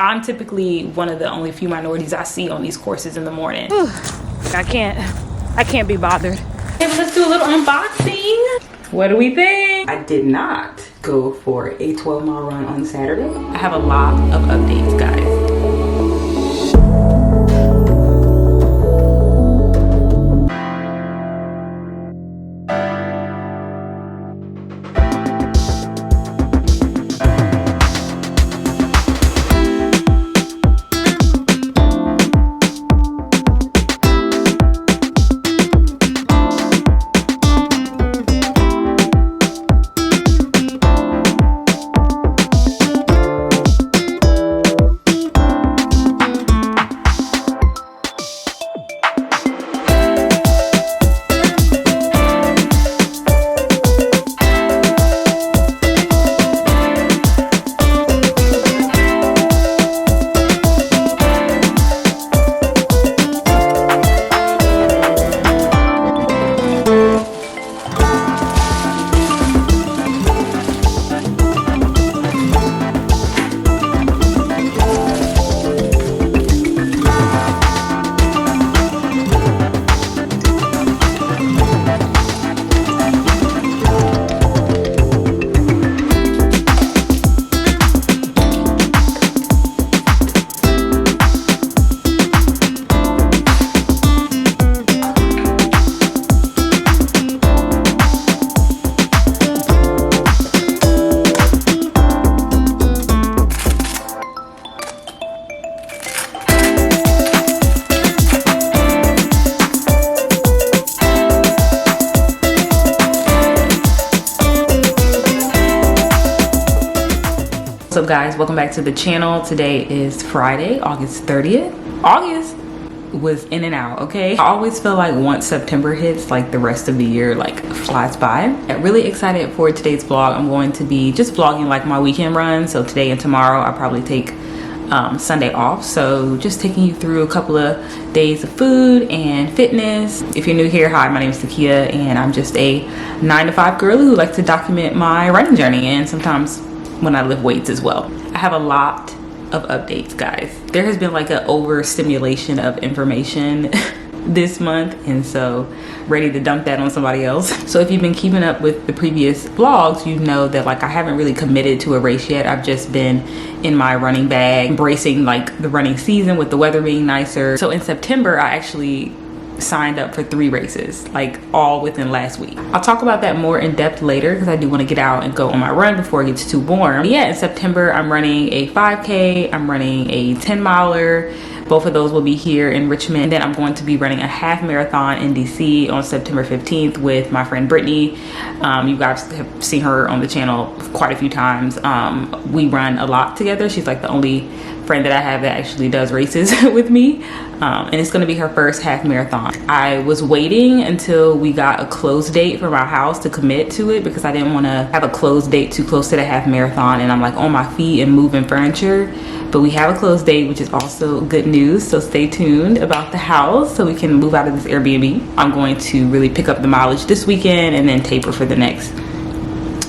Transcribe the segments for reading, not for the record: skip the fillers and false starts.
I'm typically one of the only few minorities I see on these courses in the morning. I can't be bothered. Okay, let's do a little unboxing. What do we think? I did not go for a 12-mile run on Saturday. I have a lot of updates, guys. What's up, guys? Welcome back to the channel. Today is Friday, August 30th. August was in and out, okay? I always feel like once September hits, like the rest of the year like flies by. I'm really excited for today's vlog. I'm going to be just vlogging like my weekend run. So today and tomorrow I'll probably take Sunday off. So just taking you through a couple of days of food and fitness. If you're new here, hi, my name is Takia and I'm just a 9-to-5 girl who likes to document my running journey and sometimes when I lift weights as well. I have a lot of updates, guys. There has been like an overstimulation of information this month, and so ready to dump that on somebody else. So if you've been keeping up with the previous vlogs, you know that like I haven't really committed to a race yet. I've just been in my running bag, embracing like the running season with the weather being nicer. So in September, I actually signed up for 3 races, like all within last week. I'll talk about that more in depth later because I do want to get out and go on my run before it gets too warm. Yeah, in September I'm running a 5K, I'm running a 10-miler. Both of those will be here in Richmond. And then I'm going to be running a half marathon in DC on September 15th with my friend Brittany. You guys have seen her on the channel quite a few times. We run a lot together. She's like the only friend that I have that actually does races with me. And it's gonna be her first half marathon. I was waiting until we got a close date for my house to commit to it because I didn't wanna have a close date too close to the half marathon and I'm like on my feet and moving furniture. But we have a close date, which is also good news. So stay tuned about the house so we can move out of this Airbnb. I'm going to really pick up the mileage this weekend and then taper for the next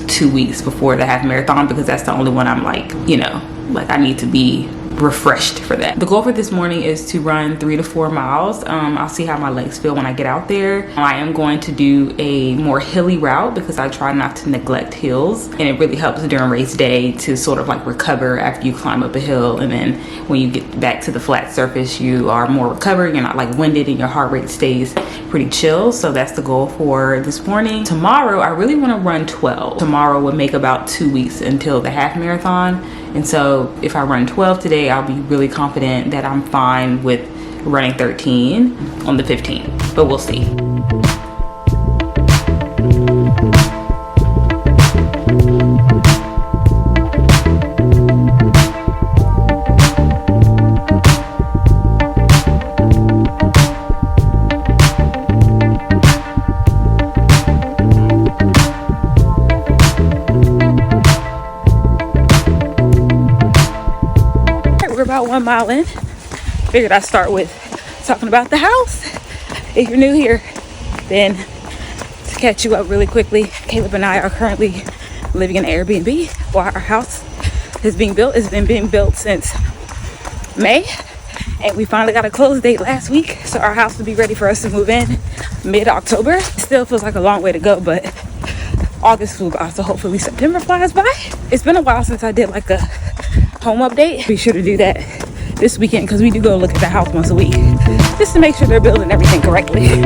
2 weeks before the half marathon because that's the only one I'm like, you know, like I need to be refreshed for that. The goal for this morning is to run 3 to 4 miles. I'll see how my legs feel when I get out there. I am going to do a more hilly route because I try not to neglect hills, and it really helps during race day to sort of like recover after you climb up a hill, and then when you get back to the flat surface you are more recovered, you're not like winded, and your heart rate stays pretty chill. So that's the goal for this morning. Tomorrow I really want to run 12. Tomorrow would make about 2 weeks until the half marathon, and so if I run 12 today, I'll be really confident that I'm fine with running 13 on the 15th, but we'll see. About 1 mile in. Figured I'd start with talking about the house. If you're new here, then to catch you up really quickly, Caleb and I are currently living in an Airbnb while our house is being built. It's been being built since May. And we finally got a close date last week, so our house will be ready for us to move in mid-October. Still feels like a long way to go, but August flew by, so hopefully September flies by. It's been a while since I did like a home update. Be sure to do that this weekend because we do go look at the house once a week just to make sure they're building everything correctly.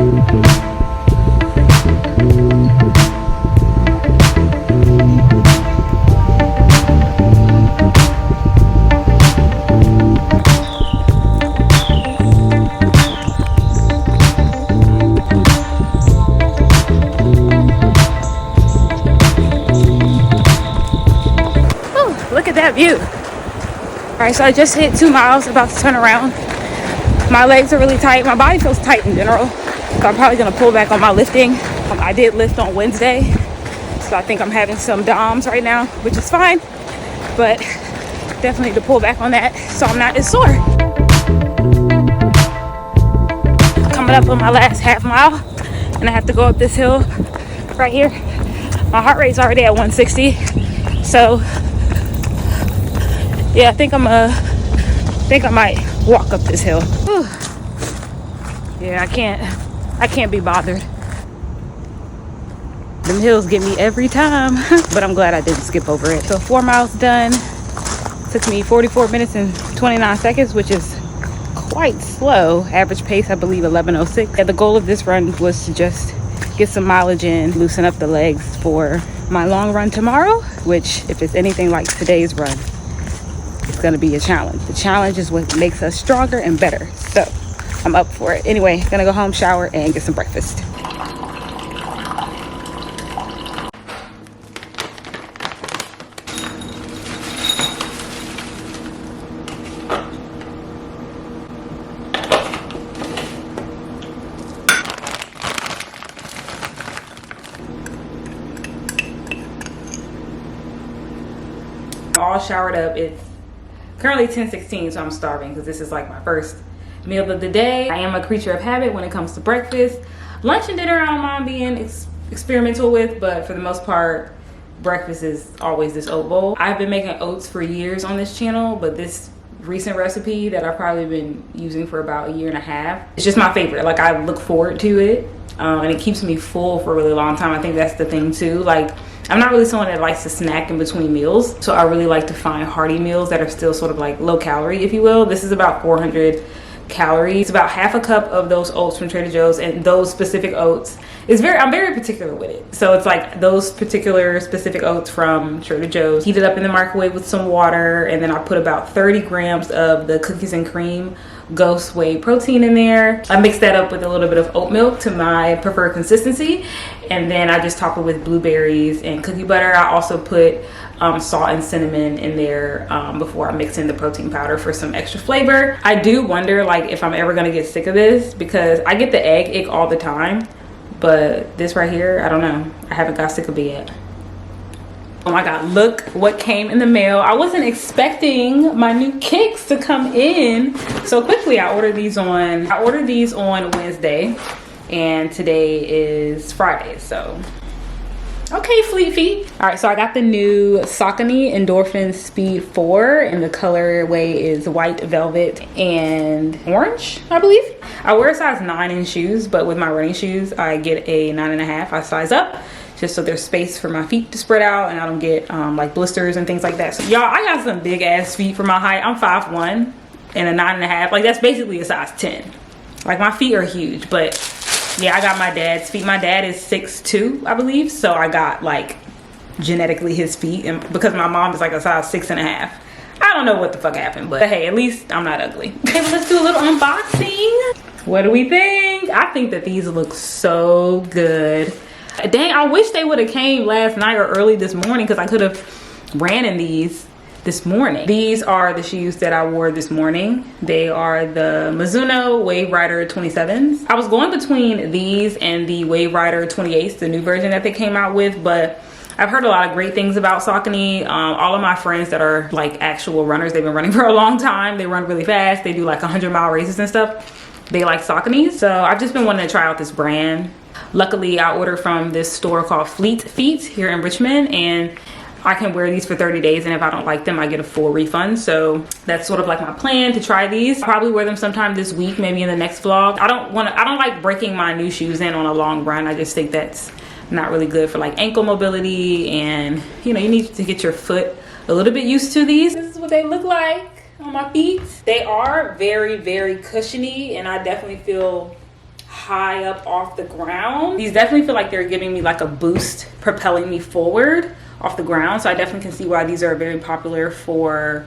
Look at that view. All right, so I just hit 2 miles, about to turn around. My legs are really tight. My body feels tight in general, so I'm probably gonna pull back on my lifting. I did lift on Wednesday, so I think I'm having some DOMs right now, which is fine, but definitely need to pull back on that so I'm not as sore. Coming up on my last half mile, and I have to go up this hill right here. My heart rate's already at 160, so yeah, I think I might walk up this hill. Whew. Yeah, I can't be bothered. Them hills get me every time, but I'm glad I didn't skip over it. So 4 miles done. Took me 44 minutes and 29 seconds, which is quite slow. Average pace, I believe, 11:06. And the goal of this run was to just get some mileage in, loosen up the legs for my long run tomorrow, which, if it's anything like today's run, it's gonna be a challenge. The challenge is what makes us stronger and better. So I'm up for it. Anyway, gonna go home, shower, and get some breakfast. All showered up. It's currently 10:16, so I'm starving because this is like my first meal of the day. I am a creature of habit when it comes to breakfast. Lunch and dinner I don't mind being experimental with, but for the most part, breakfast is always this oat bowl. I've been making oats for years on this channel, but this recent recipe that I've probably been using for about a year and a half, it's just my favorite. Like, I look forward to it, and it keeps me full for a really long time. I think that's the thing too. Like, I'm not really someone that likes to snack in between meals, so I really like to find hearty meals that are still sort of like low calorie, if you will. This is about 400 calories. About half a cup of those oats from Trader Joe's, and those specific oats is I'm very particular with it. So it's like those particular specific oats from Trader Joe's, heat it up in the microwave with some water, and then I put about 30 grams of the cookies and cream Ghost whey protein in there. I mix that up with a little bit of oat milk to my preferred consistency, and then I just top it with blueberries and cookie butter. I also put salt and cinnamon in there before I mix in the protein powder for some extra flavor. I do wonder like if I'm ever gonna get sick of this, because I get the egg ick all the time, but this right here, I don't know, I haven't got sick of it yet. Oh my god, look what came in the mail. I wasn't expecting my new kicks to come in so quickly. I ordered these on Wednesday, and today is Friday, so okay, Fleet Feet. All right, so I got the new Saucony Endorphin Speed 4, and the colorway is white velvet and orange, I believe. I wear a size 9 in shoes, but with my running shoes, I get a 9.5. I size up just so there's space for my feet to spread out and I don't get like blisters and things like that. So y'all, I got some big ass feet for my height. I'm 5'1" and a 9.5. Like, that's basically a size 10. Like, my feet are huge, but yeah, I got my dad's feet. My dad is 6'2", I believe. So I got like genetically his feet, and because my mom is like a size 6.5. I don't know what the fuck happened, but hey, at least I'm not ugly. Okay, well, let's do a little unboxing. What do we think? I think that these look so good. Dang, I wish they would have came last night or early this morning, because I could have ran in these this morning. These are the shoes that I wore this morning. They are the Mizuno Wave Rider 27s. I was going between these and the Wave Rider 28s, the new version that they came out with, but I've heard a lot of great things about Saucony. All of my friends that are like actual runners, they've been running for a long time. They run really fast. They do like 100-mile races and stuff. They like Saucony. So I've just been wanting to try out this brand. Luckily, I ordered from this store called Fleet Feet here in Richmond, and I can wear these for 30 days, and if I don't like them, I get a full refund. So that's sort of like my plan to try these. I'll probably wear them sometime this week, maybe in the next vlog. I don't like breaking my new shoes in on a long run. I just think that's not really good for like ankle mobility, and you know, you need to get your foot a little bit used to these. This is what they look like on my feet. They are very, very cushiony, and I definitely feel high up off the ground. These definitely feel like they're giving me like a boost, propelling me forward off the ground. So I definitely can see why these are very popular for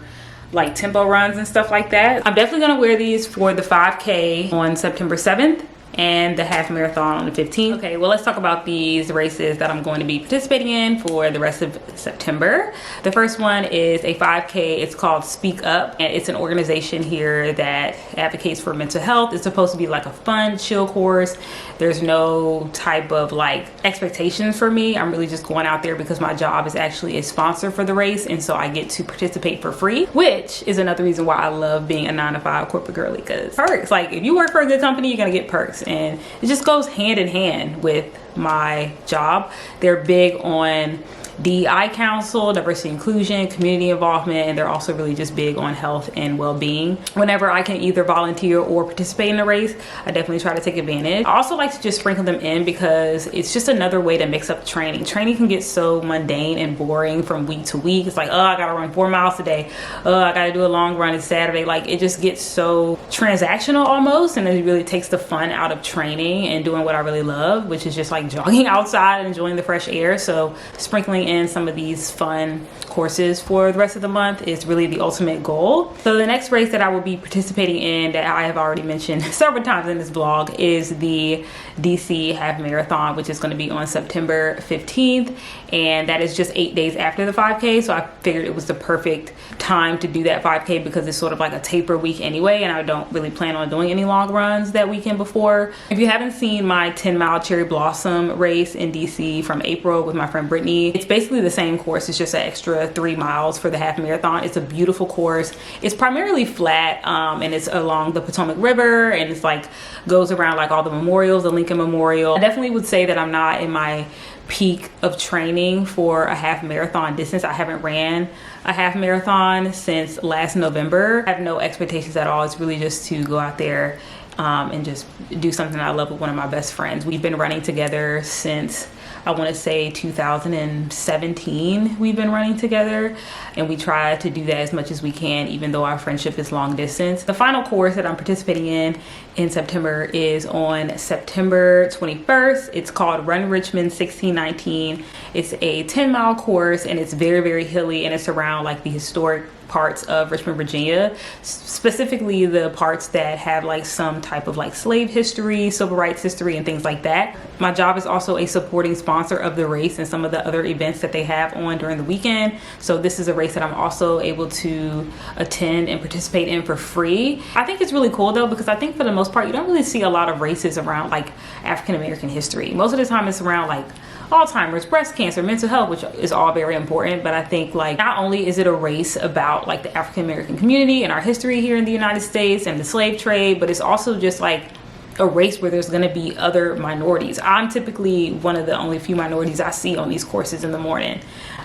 like tempo runs and stuff like that. I'm definitely gonna wear these for the 5K on September 7th and the half marathon on the 15th. Okay, well, let's talk about these races that I'm going to be participating in for the rest of September. The first one is a 5K. It's called Speak Up, and it's an organization here that advocates for mental health. It's supposed to be like a fun, chill course. There's no type of like expectations for me. I'm really just going out there because my job is actually a sponsor for the race, and so I get to participate for free, which is another reason why I love being a 9-to-5 corporate girly, because perks. Like, if you work for a good company, you're gonna get perks, and it just goes hand in hand with my job. They're big on DEI council, diversity inclusion, community involvement, and they're also really just big on health and well-being. Whenever I can either volunteer or participate in a race, I definitely try to take advantage. I also like to just sprinkle them in because it's just another way to mix up training. Training can get so mundane and boring from week to week. It's like, oh, I gotta run 4 miles today. Oh, I gotta do a long run on Saturday. Like, it just gets so transactional almost, and it really takes the fun out of training and doing what I really love, which is just like jogging outside and enjoying the fresh air. So sprinkling in some of these fun courses for the rest of the month is really the ultimate goal. So the next race that I will be participating in, that I have already mentioned several times in this vlog, is the DC half marathon, which is going to be on September 15th, and that is just 8 days after the 5K. So I figured it was the perfect time to do that 5K because it's sort of like a taper week anyway, and I don't really plan on doing any long runs that weekend before. If you haven't seen my 10-mile cherry blossom race in DC from April with my friend Brittany, it's basically the same course. It's just an extra 3 miles for the half marathon. It's a beautiful course. It's primarily flat, and it's along the Potomac River, and it's like goes around like all the memorials, the Lincoln Memorial. I definitely would say that I'm not in my peak of training for a half marathon distance. I haven't ran a half marathon since last November. I have no expectations at all. It's really just to go out there and just do something I love with one of my best friends. We've been running together since, I want to say, 2017. We've been running together, and we try to do that as much as we can, even though our friendship is long distance. The final course that I'm participating in September is on September 21st. It's called Run Richmond 1619. It's a 10-mile course, and it's very, very hilly, and it's around like the historic parts of Richmond, Virginia, specifically the parts that have like some type of like slave history, civil rights history, and things like that. My job is also a supporting sponsor of the race and some of the other events that they have on during the weekend. So this is a race that I'm also able to attend and participate in for free. I think it's really cool though, because I think for the most part, you don't really see a lot of races around like African American history. Most of the time it's around like Alzheimer's, breast cancer, mental health, which is all very important. But I think like not only is it a race about like the African American community and our history here in the United States and the slave trade, but it's also just like a race where there's going to be other minorities. I'm typically one of the only few minorities I see on these courses in the morning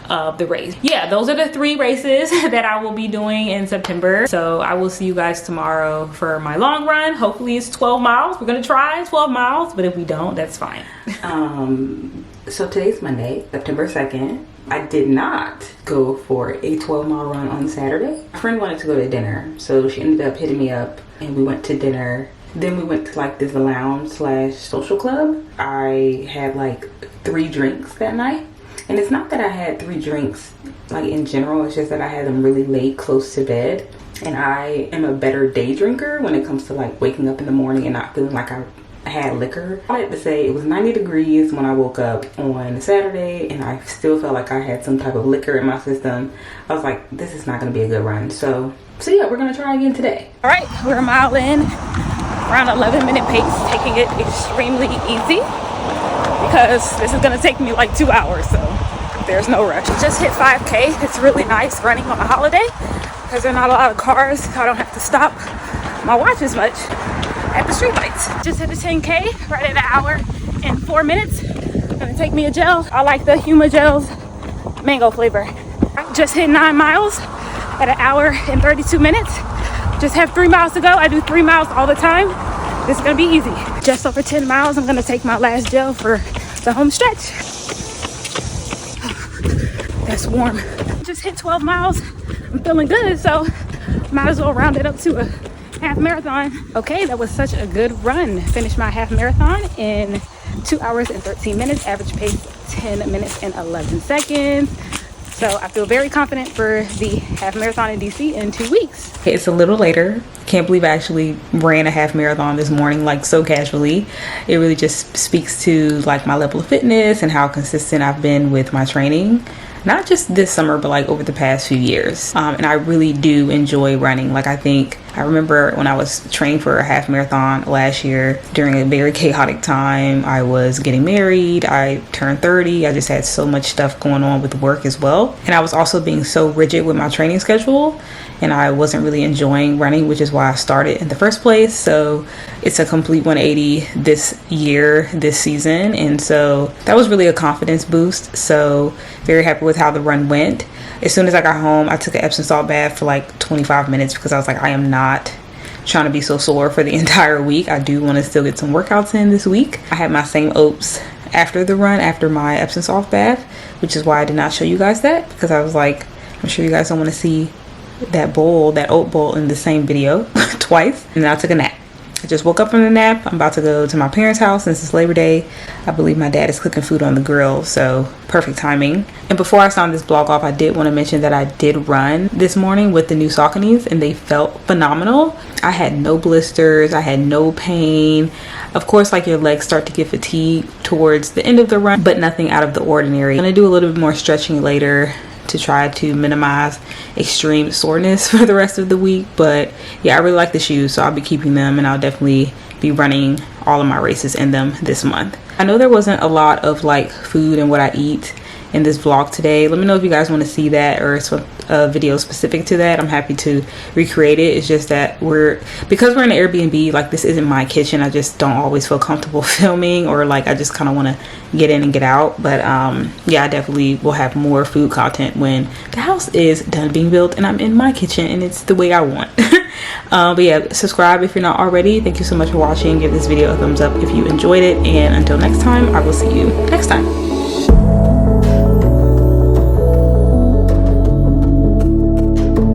of the race. Yeah, those are the 3 races that I will be doing in September. So I will see you guys tomorrow for my long run. Hopefully it's 12 miles. We're gonna try 12 miles, but if we don't, that's fine. So today's Monday, September 2nd. I did not go for a 12-mile run on Saturday. My friend wanted to go to dinner, so she ended up hitting me up and we went to dinner. Then we went to like this lounge / social club. I had like 3 drinks that night. And it's not that I had 3 drinks like in general, it's just that I had them really late, close to bed. And I am a better day drinker when it comes to like waking up in the morning and not feeling like I had liquor. I had to say it was 90 degrees when I woke up on Saturday, and I still felt like I had some type of liquor in my system. I was like, this is not gonna be a good run. So yeah, we're gonna try again today. All right, we're a mile in, around 11-minute pace, taking it extremely easy because this is gonna take me like 2 hours, so there's no rush. Just hit 5K. It's really nice running on a holiday because there are not a lot of cars. I don't have to stop my watch as much at the streetlights. Just hit the 10K right at 1 hour and 4 minutes. Gonna take me a gel. I like the Huma gels, mango flavor. Just hit 9 miles at 1 hour and 32 minutes. Just have 3 miles to go. I do 3 miles all the time. This is gonna be easy. Just over 10 miles. I'm gonna take my last gel for the home stretch. That's warm. Just hit 12 miles. I'm feeling good, so might as well round it up to a half marathon. Okay, that was such a good run. Finished my half marathon in 2 hours and 13 minutes. Average pace 10 minutes and 11 seconds. So I feel very confident for the half marathon in DC in 2 weeks. It's a little later. Can't believe I actually ran a half marathon this morning, like so casually. It really just speaks to like my level of fitness and how consistent I've been with my training. Not just this summer, but like over the past few years. And I really do enjoy running. Like I remember when I was training for a half marathon last year during a very chaotic time. I was getting married, I turned 30, I just had so much stuff going on with work as well. And I was also being so rigid with my training schedule, and I wasn't really enjoying running, which is why I started in the first place. So it's a complete 180 this year, this season. And so that was really a confidence boost. So very happy with how the run went. As soon as I got home, I took an Epsom salt bath for like 25 minutes because I was like, I am not trying to be so sore for the entire week. I do want to still get some workouts in this week. I had my same oats after the run, after my Epsom salt bath, which is why I did not show you guys that, because I was like, I'm sure you guys don't want to see that bowl, that oat bowl in the same video twice. And then I took a nap. I just woke up from the nap. I'm about to go to my parents' house since it's Labor Day. I believe my dad is cooking food on the grill, so perfect timing. And before I signed this vlog off, I did want to mention that I did run this morning with the new Sauconys, and they felt phenomenal. I had no blisters, I had no pain. Of course, like your legs start to get fatigued towards the end of the run, but nothing out of the ordinary. I'm gonna do a little bit more stretching later to try to minimize extreme soreness for the rest of the week. But yeah, I really like the shoes, so I'll be keeping them, and I'll definitely be running all of my races in them this month. I know there wasn't a lot of like food and what I eat in this vlog today. Let me know if you guys want to see that, or a video specific to that. I'm happy to recreate it. It's just that because we're in an Airbnb, like this isn't my kitchen. I just don't always feel comfortable filming, or like I just kind of want to get in and get out. But yeah, I definitely will have more food content when the house is done being built and I'm in my kitchen and it's the way I want. But yeah, subscribe if you're not already. Thank you so much for watching. Give this video a thumbs up if you enjoyed it, and until next time, I will see you next time.